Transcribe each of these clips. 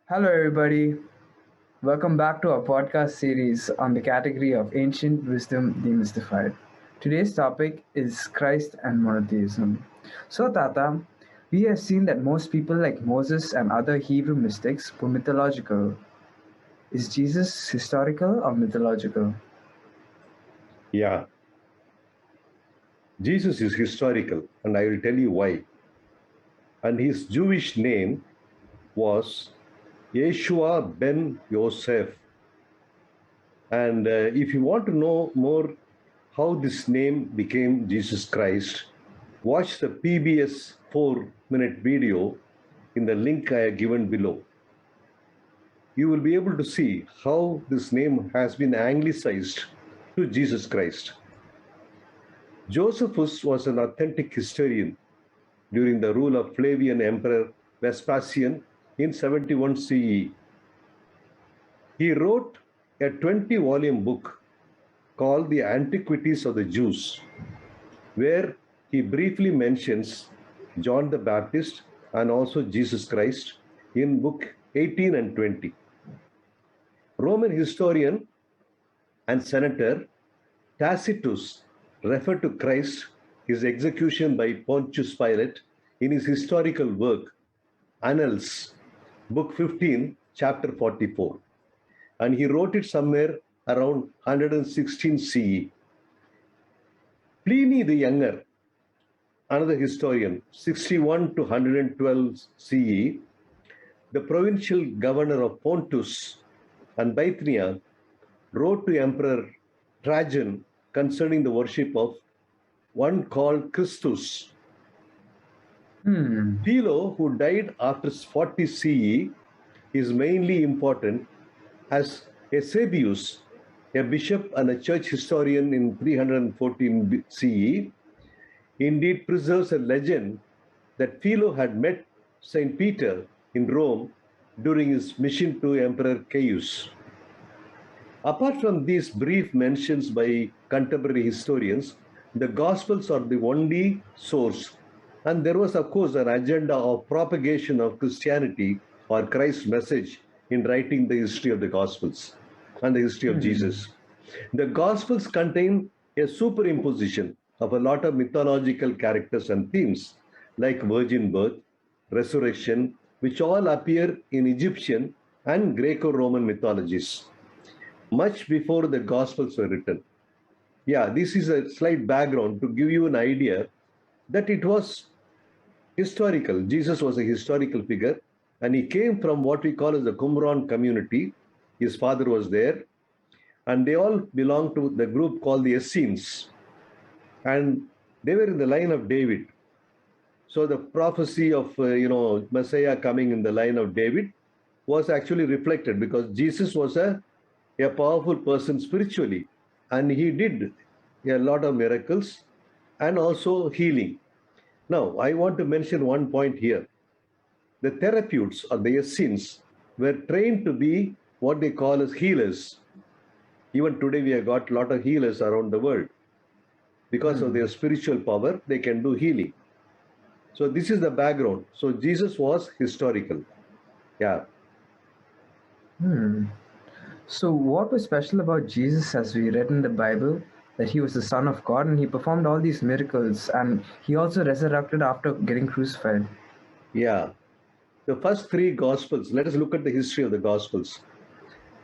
Hello, everybody. Welcome back to our podcast series on the category of ancient wisdom demystified. Today's topic is Christ and monotheism. So, Tata, we have seen that most people, like Moses and other Hebrew mystics, were mythological. Is Jesus historical or mythological? Yeah, Jesus is historical, and I will tell you why. And his Jewish name was Yeshua ben Yosef. And if you want to know more how this name became Jesus Christ, watch the PBS 4-minute video in the link I have given below. You will be able to see how this name has been anglicized to Jesus Christ. Josephus was an authentic historian during the rule of Flavian Emperor Vespasian in 71 CE. He wrote a 20-volume book called The Antiquities of the Jews, where he briefly mentions John the Baptist and also Jesus Christ in book 18 and 20. Roman historian and senator Tacitus referred to Christ, his execution by Pontius Pilate, in his historical work Annals, book 15, chapter 44. And he wrote it somewhere around 116 CE. Pliny the Younger, another historian, 61 to 112 CE, the provincial governor of Pontus and Bithynia, wrote to Emperor Trajan concerning the worship of one called Christus. Philo, who died after 40 CE, is mainly important as Eusebius, a bishop and a church historian in 314 CE, indeed preserves a legend that Philo had met Saint Peter in Rome during his mission to Emperor Caius. Apart from these brief mentions by contemporary historians, the Gospels are the only source. And there was, of course, an agenda of propagation of Christianity or Christ's message in writing the history of the Gospels and the history of Jesus. The Gospels contain a superimposition of a lot of mythological characters and themes like virgin birth, resurrection, which all appear in Egyptian and Greco Roman mythologies much before the Gospels were written. Yeah, this is a slight background to give you an idea that it was historical. Jesus was a historical figure, and he came from what we call as the Qumran community. His father was there, and they all belonged to the group called the Essenes, and they were in the line of David. So the prophecy of Messiah coming in the line of David was actually reflected because Jesus was a powerful person spiritually, and he did a lot of miracles and also healing. Now, I want to mention one point here. The therapeutes or the Essenes were trained to be what they call as healers. Even today, we have got a lot of healers around the world. Because of their spiritual power, they can do healing. So this is the background. So Jesus was historical. Yeah. So, what was special about Jesus as we read in the Bible? That he was the Son of God and he performed all these miracles and he also resurrected after getting crucified. Yeah. The first three Gospels, let us look at the history of the Gospels.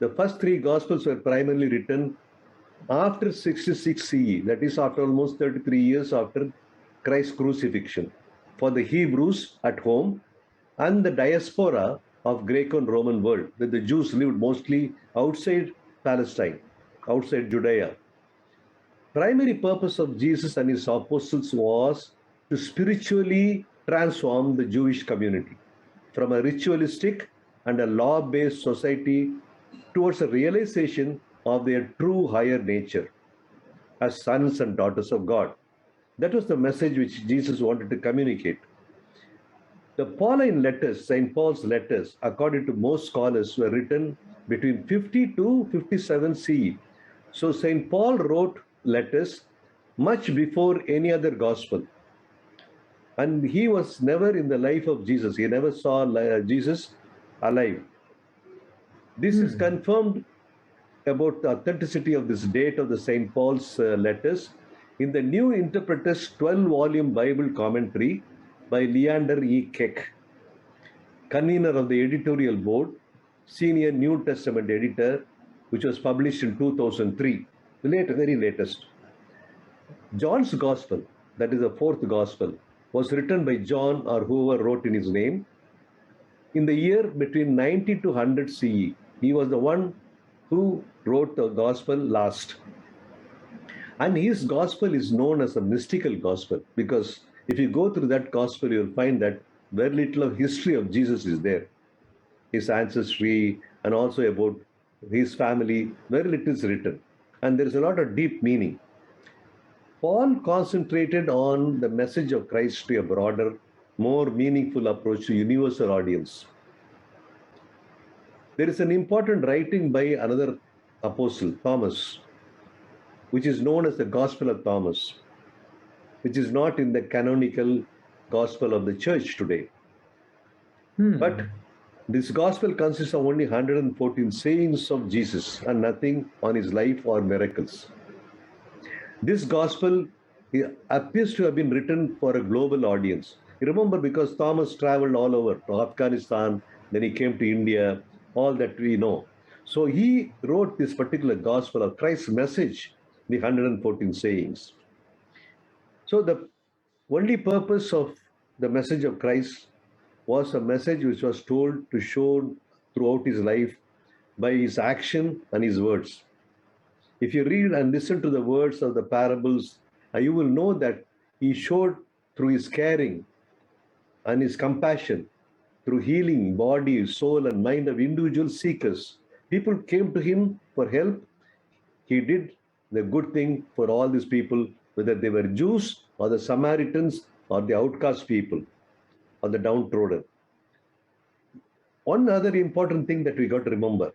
The first three Gospels were primarily written after 66 CE, that is, after almost 33 years after Christ's crucifixion, for the Hebrews at home and the diaspora of Greco and Roman world, where the Jews lived mostly outside Palestine, outside Judea. Primary purpose of Jesus and his apostles was to spiritually transform the Jewish community from a ritualistic and a law-based society towards a realization of their true higher nature as sons and daughters of God. That was the message which Jesus wanted to communicate. The Pauline letters, St. Paul's letters, according to most scholars, were written between 50 to 57 CE. So St. Paul wrote letters much before any other gospel. And he was never in the life of Jesus. He never saw Jesus alive. This is confirmed about the authenticity of this date of the St. Paul's letters in the New Interpreter's 12-volume Bible commentary by Leander E. Keck, convener of the editorial board, senior New Testament editor, which was published in 2003, the very latest. John's Gospel, that is the fourth Gospel, was written by John or whoever wrote in his name in the year between 90 to 100 CE. He was the one who wrote the Gospel last. And his Gospel is known as a mystical Gospel because if you go through that Gospel, you'll find that very little of history of Jesus is there. His ancestry and also about his family, very little is written. And there is a lot of deep meaning. Paul concentrated on the message of Christ to a broader, more meaningful approach to universal audience. There is an important writing by another apostle, Thomas, which is known as the Gospel of Thomas, which is not in the canonical Gospel of the Church today. But this Gospel consists of only 114 sayings of Jesus and nothing on his life or miracles. This Gospel appears to have been written for a global audience. You remember, because Thomas traveled all over to Afghanistan, then he came to India, all that we know. So he wrote this particular Gospel of Christ's message, the 114 sayings. So the only purpose of the message of Christ was a message which was told to show throughout his life by his action and his words. If you read and listen to the words of the parables, you will know that he showed through his caring and his compassion, through healing body, soul, and mind of individual seekers. People came to him for help. He did the good thing for all these people, whether they were Jews or the Samaritans or the outcast people or the downtrodden. One other important thing that we got to remember,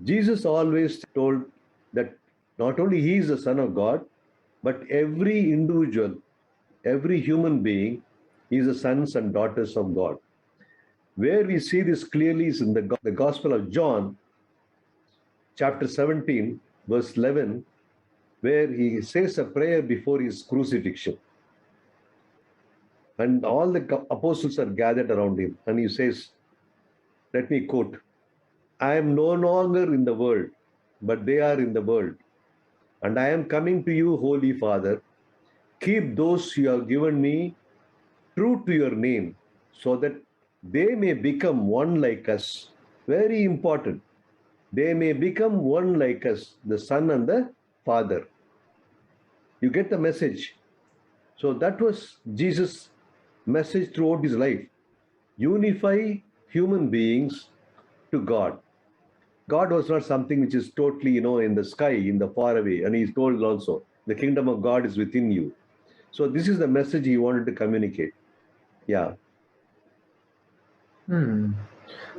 Jesus always told that not only he is the Son of God, but every individual, every human being is the sons and daughters of God. Where we see this clearly is in the Gospel of John, chapter 17, verse 11, where he says a prayer before his crucifixion. And all the apostles are gathered around him. And he says, let me quote, I am no longer in the world, but they are in the world. And I am coming to you, Holy Father. Keep those you have given me true to your name, so that they may become one like us. Very important. They may become one like us, the Son and the Father. You get the message. So that was Jesus' message throughout his life. Unify human beings to God. God was not something which is totally, in the sky, in the far away. And he's told also, the kingdom of God is within you. So this is the message he wanted to communicate. Yeah.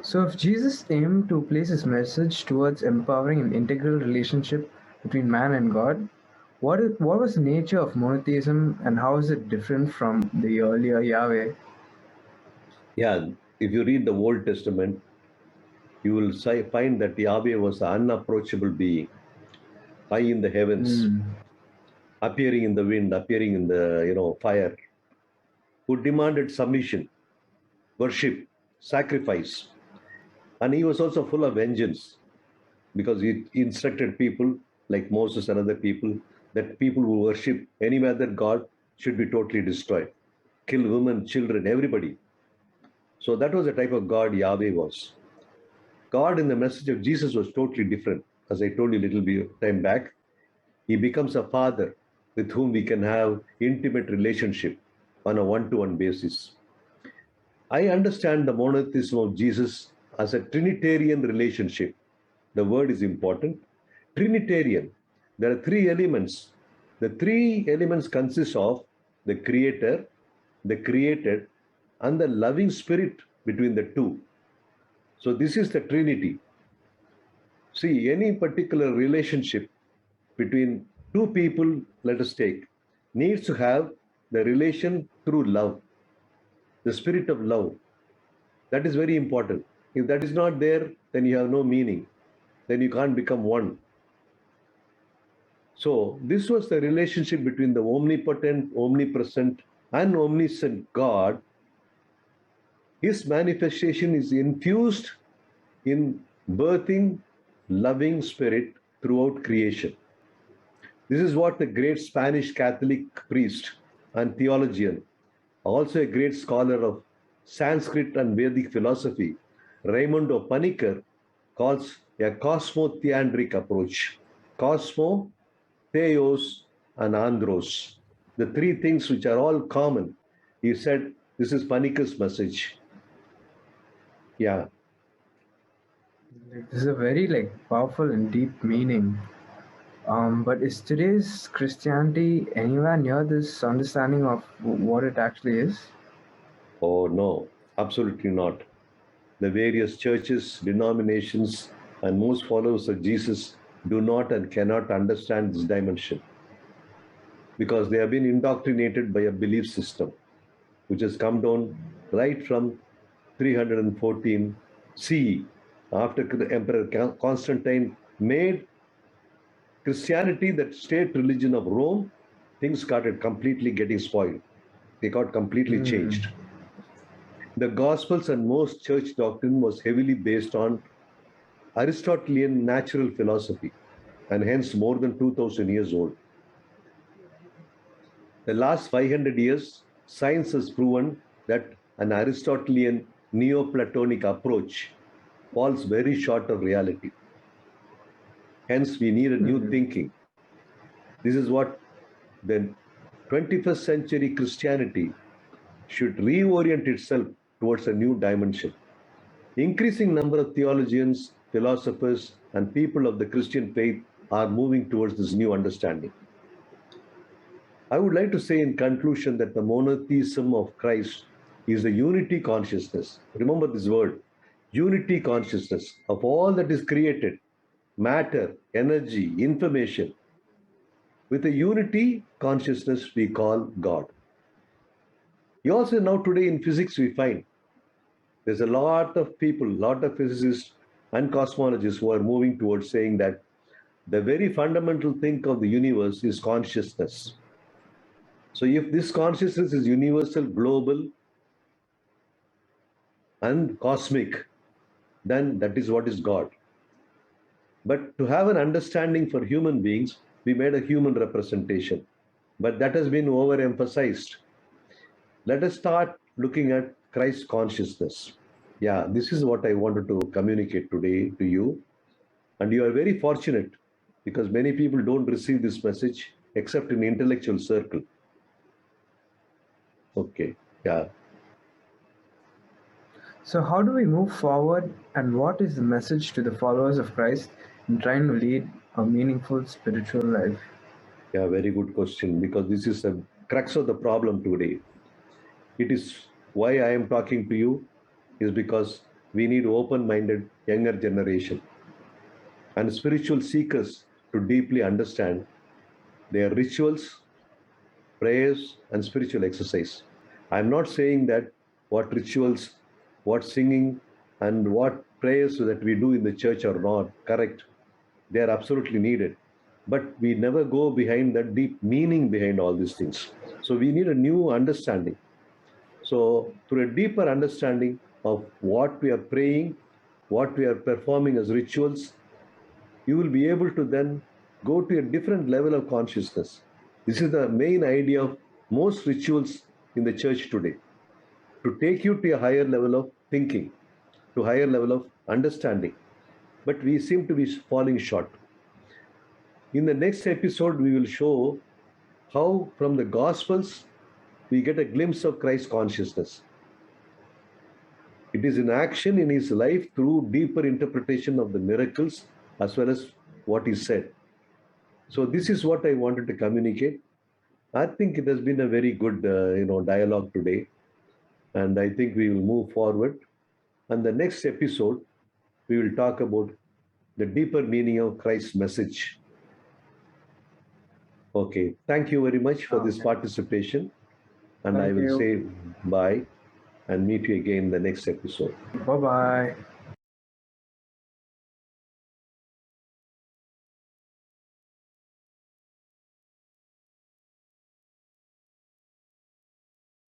So if Jesus aimed to place his message towards empowering an integral relationship between man and God, what was the nature of monotheism and how is it different from the earlier Yahweh? Yeah. If you read the Old Testament, you will find that Yahweh was an unapproachable being, high in the heavens, appearing in the wind, appearing in the fire, who demanded submission, worship, sacrifice. And he was also full of vengeance because he instructed people like Moses and other people that people who worship any other God should be totally destroyed. Kill women, children, everybody. So that was the type of God Yahweh was. God in the message of Jesus was totally different. As I told you a little bit time back, he becomes a father with whom we can have intimate relationship on a one-to-one basis. I understand the monotheism of Jesus as a Trinitarian relationship. The word is important. Trinitarian. There are three elements. The three elements consist of the Creator, the created, and the loving spirit between the two. So this is the Trinity. See, any particular relationship between two people, let us take, needs to have the relation through love, the spirit of love. That is very important. If that is not there, then you have no meaning. Then you can't become one. So this was the relationship between the omnipotent, omnipresent, and omniscient God. His manifestation is infused in birthing loving spirit throughout creation. This is what the great Spanish Catholic priest and theologian, also a great scholar of Sanskrit and Vedic philosophy, Raimundo Panikkar, calls a cosmotheandric approach. Cosmo, theos, and andros. The three things which are all common. He said, this is Panikkar's message. Yeah. This is a very powerful and deep meaning. But is today's Christianity anywhere near this understanding of what it actually is? Oh, no, absolutely not. The various churches, denominations, and most followers of Jesus do not and cannot understand this dimension because they have been indoctrinated by a belief system which has come down right from 314 CE after the Emperor Constantine made Christianity the state religion of Rome. Things started completely getting spoiled. They got completely changed. The Gospels and most church doctrine was heavily based on Aristotelian natural philosophy and hence more than 2000 years old. The last 500 years, science has proven that an Aristotelian Neoplatonic approach falls very short of reality. Hence, we need a new thinking. This is what the 21st century Christianity should reorient itself towards a new dimension. Increasing number of theologians, philosophers, and people of the Christian faith are moving towards this new understanding. I would like to say in conclusion that the monotheism of Christ is the unity consciousness. Remember this word, unity consciousness of all that is created, matter, energy, information. With a unity consciousness we call God. You also now today in physics we find there's a lot of people, lot of physicists and cosmologists who are moving towards saying that the very fundamental thing of the universe is consciousness. So if this consciousness is universal, global, and cosmic, then that is what is God. But to have an understanding for human beings, we made a human representation. But that has been overemphasized. Let us start looking at Christ consciousness. Yeah, this is what I wanted to communicate today to you. And you are very fortunate because many people don't receive this message except in intellectual circle. Okay, yeah. So, how do we move forward, and what is the message to the followers of Christ in trying to lead a meaningful spiritual life? Yeah, very good question because this is the crux of the problem today. It is why I am talking to you is because we need open-minded younger generation and spiritual seekers to deeply understand their rituals, prayers, and spiritual exercise. I'm not saying that what rituals, what singing, and what prayers that we do in the church are not correct. They are absolutely needed. But we never go behind the deep meaning behind all these things. So we need a new understanding. So through a deeper understanding of what we are praying, what we are performing as rituals, you will be able to then go to a different level of consciousness. This is the main idea of most rituals in the church today, to take you to a higher level of thinking, to a higher level of understanding. But we seem to be falling short. In the next episode, we will show how from the Gospels we get a glimpse of Christ consciousness. It is in action in his life through deeper interpretation of the miracles as well as what he said. So this is what I wanted to communicate. I think it has been a very good dialogue today, and I think we will move forward. And the next episode, we will talk about the deeper meaning of Christ's message. Okay, thank you very much for this participation, and I will say bye and meet you again in the next episode. Bye bye.